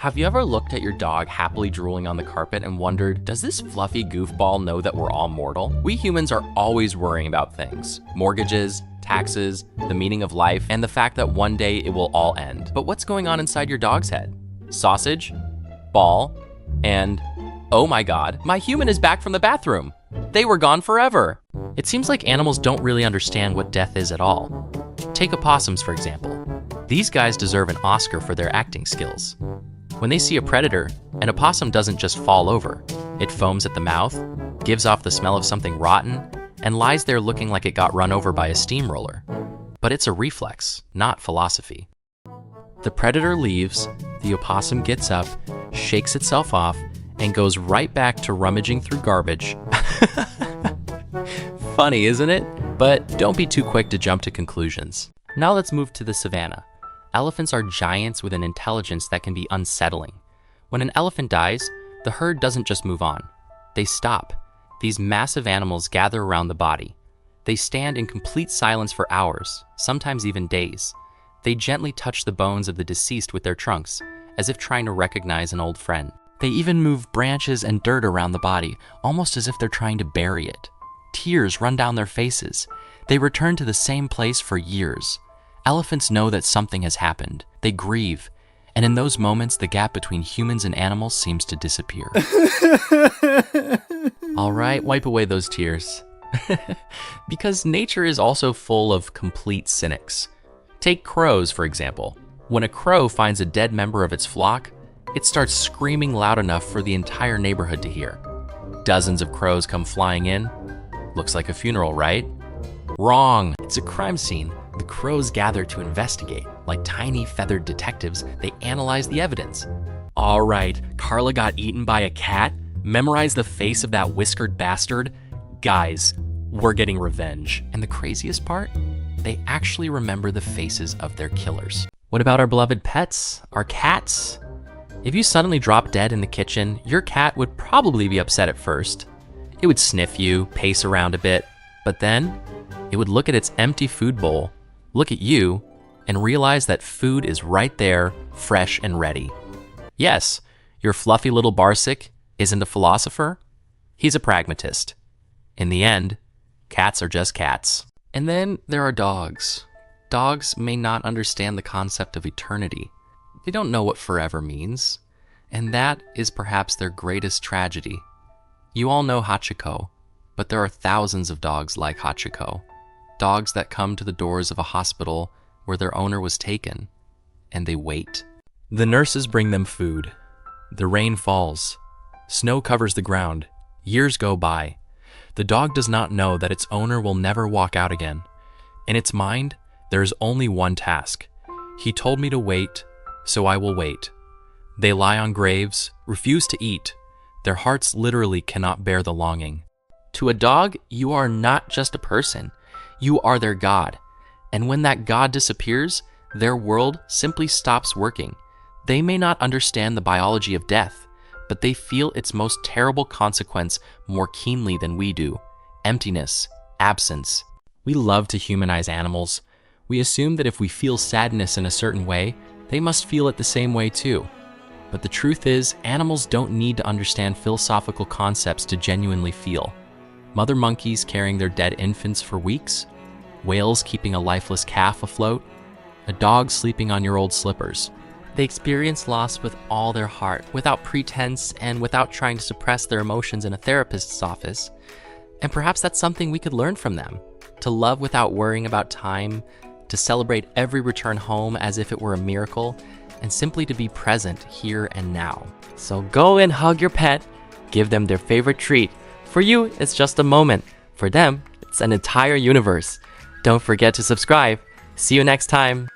Have you ever looked at your dog happily drooling on the carpet and wondered, does this fluffy goofball know that we're all mortal? We humans are always worrying about things. Mortgages, taxes, the meaning of life, and the fact that one day it will all end. But what's going on inside your dog's head? Sausage, ball, and oh my god, my human is back from the bathroom. They were gone forever. It seems like animals don't really understand what death is at all. Take opossums, for example. These guys deserve an Oscar for their acting skills. When they see a predator, an opossum doesn't just fall over. It foams at the mouth, gives off the smell of something rotten, and lies there looking like it got run over by a steamroller. But it's a reflex, not philosophy. The predator leaves, the opossum gets up, shakes itself off, and goes right back to rummaging through garbage. Funny, isn't it? But don't be too quick to jump to conclusions. Now let's move to the savannah. Elephants are giants with an intelligence that can be unsettling. When an elephant dies, the herd doesn't just move on. They stop. These massive animals gather around the body. They stand in complete silence for hours, sometimes even days. They gently touch the bones of the deceased with their trunks, as if trying to recognize an old friend. They even move branches and dirt around the body, almost as if they're trying to bury it. Tears run down their faces. They return to the same place for years. Elephants know that something has happened. They grieve, and in those moments, the gap between humans and animals seems to disappear. All right, wipe away those tears. Because nature is also full of complete cynics. Take crows, for example. When a crow finds a dead member of its flock, it starts screaming loud enough for the entire neighborhood to hear. Dozens of crows come flying in. Looks like a funeral, right? Wrong. It's a crime scene. The crows gather to investigate. Like tiny feathered detectives, they analyze the evidence. All right, Carla got eaten by a cat? Memorize the face of that whiskered bastard? Guys, we're getting revenge. And the craziest part? They actually remember the faces of their killers. What about our beloved pets? Our cats? If you suddenly drop dead in the kitchen, your cat would probably be upset at first. It would sniff you, pace around a bit, but then it would look at its empty food bowl, look at you, and realize that food is right there, fresh and ready. Yes, your fluffy little Barsic isn't a philosopher. He's a pragmatist. In the end, cats are just cats. And then there are dogs. Dogs may not understand the concept of eternity. They don't know what forever means, and that is perhaps their greatest tragedy. You all know Hachiko, but there are thousands of dogs like Hachiko. Dogs that come to the doors of a hospital where their owner was taken, and they wait. The nurses bring them food. The rain falls. Snow covers the ground. Years go by. The dog does not know that its owner will never walk out again. In its mind, there is only one task. He told me to wait, so I will wait. They lie on graves, refuse to eat. Their hearts literally cannot bear the longing. To a dog, you are not just a person. You are their god. And when that god disappears, their world simply stops working. They may not understand the biology of death, but they feel its most terrible consequence more keenly than we do. Emptiness, absence. We love to humanize animals. We assume that if we feel sadness in a certain way, they must feel it the same way too. But the truth is, animals don't need to understand philosophical concepts to genuinely feel. Mother monkeys carrying their dead infants for weeks, whales keeping a lifeless calf afloat, a dog sleeping on your old slippers. They experience loss with all their heart, without pretense and without trying to suppress their emotions in a therapist's office. And perhaps that's something we could learn from them. To love without worrying about time, to celebrate every return home as if it were a miracle, and simply to be present here and now. So go and hug your pet, give them their favorite treat. For you, it's just a moment. For them, it's an entire universe. Don't forget to subscribe. See you next time.